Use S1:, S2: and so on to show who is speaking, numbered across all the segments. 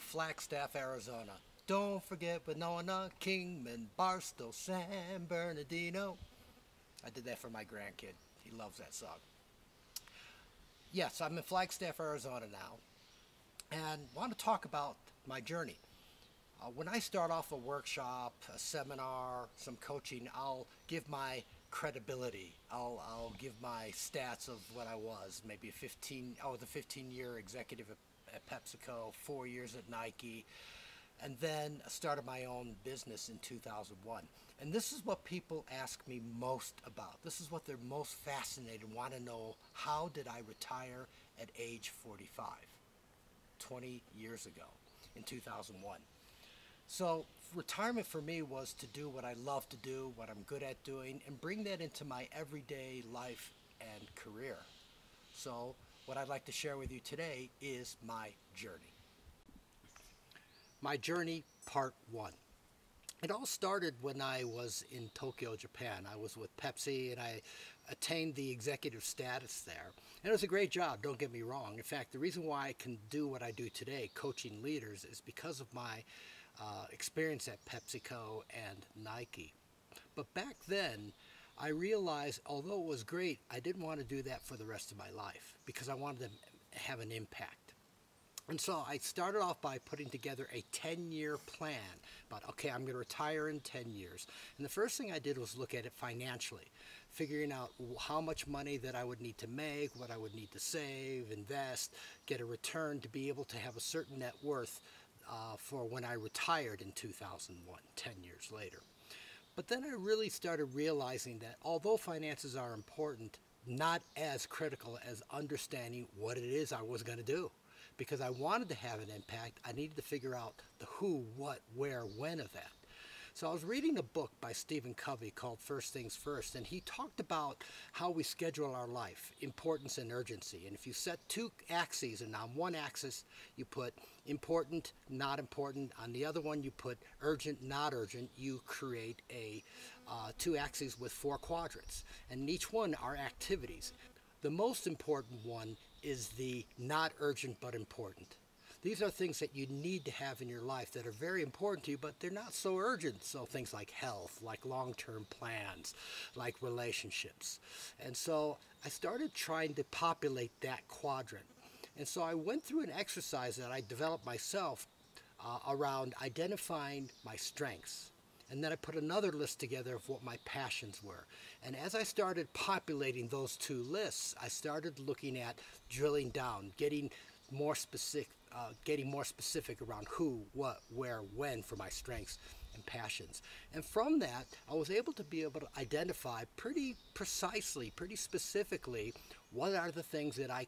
S1: Flagstaff, Arizona. Don't forget Winona, Kingman, Barstow, San Bernardino. I did that for my grandkid. He loves that song. Yes, I'm in Flagstaff, Arizona now, and want to talk about my journey. When I start off a workshop, a seminar, some coaching, I'll give my credibility. I'll give my stats of what I was. Maybe I was a 15-year executive at PepsiCo, 4 years at Nike, and then started my own business in 2001. And this is what people ask me most about. This is what they're most fascinated and want to know. How did I retire at age 45, 20 years ago in 2001? So retirement for me was to do what I love to do, what I'm good at doing, and bring that into my everyday life and career. So what I'd like to share with you today is my journey. My journey, part one. It all started when I was in Tokyo, Japan. I was with Pepsi and I attained the executive status there. And it was a great job, don't get me wrong. In fact, the reason why I can do what I do today, coaching leaders, is because of my experience at PepsiCo and Nike. But back then, I realized, although it was great, I didn't want to do that for the rest of my life because I wanted to have an impact. And so I started off by putting together a 10-year plan about, okay, I'm going to retire in 10 years. And the first thing I did was look at it financially, figuring out how much money that I would need to make, what I would need to save, invest, get a return to be able to have a certain net worth for when I retired in 2001, 10 years later. But then I really started realizing that although finances are important, not as critical as understanding what it is I was going to do. Because I wanted to have an impact, I needed to figure out the who, what, where, when of that. So I was reading a book by Stephen Covey called First Things First, and he talked about how we schedule our life, importance and urgency. And if you set two axes, and on one axis you put important, not important, on the other one you put urgent, not urgent, you create a two axes with four quadrants. And in each one are activities. The most important one is the not urgent but important. These are things that you need to have in your life that are very important to you, but they're not so urgent. So things like health, like long-term plans, like relationships. And so I started trying to populate that quadrant. And so I went through an exercise that I developed myself around identifying my strengths. And then I put another list together of what my passions were. And as I started populating those two lists, I started looking at drilling down, getting more specific around who, what, where, when for my strengths and passions. And from that, I was able to identify pretty precisely, pretty specifically, what are the things that I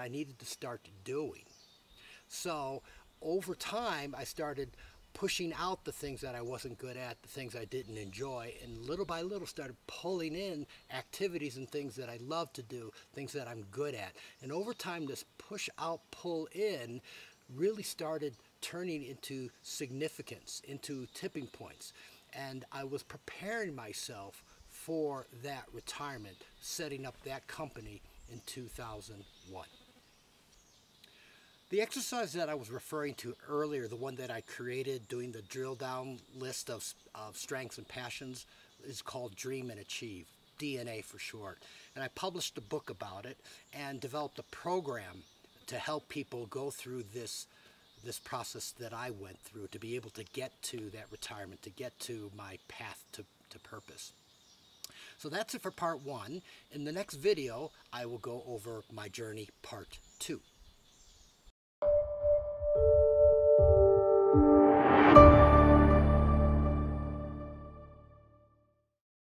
S1: needed to start doing. So over time, I started pushing out the things that I wasn't good at, the things I didn't enjoy, and little by little started pulling in activities and things that I love to do, things that I'm good at. And over time, this push out, pull in really started turning into significance, into tipping points. And I was preparing myself for that retirement, setting up that company in 2001. The exercise that I was referring to earlier, the one that I created doing the drill down list of strengths and passions, is called Dream and Achieve, DNA for short. And I published a book about it and developed a program to help people go through this process that I went through to be able to get to that retirement, to get to my path to purpose. So that's it for part one. In the next video, I will go over my journey part two.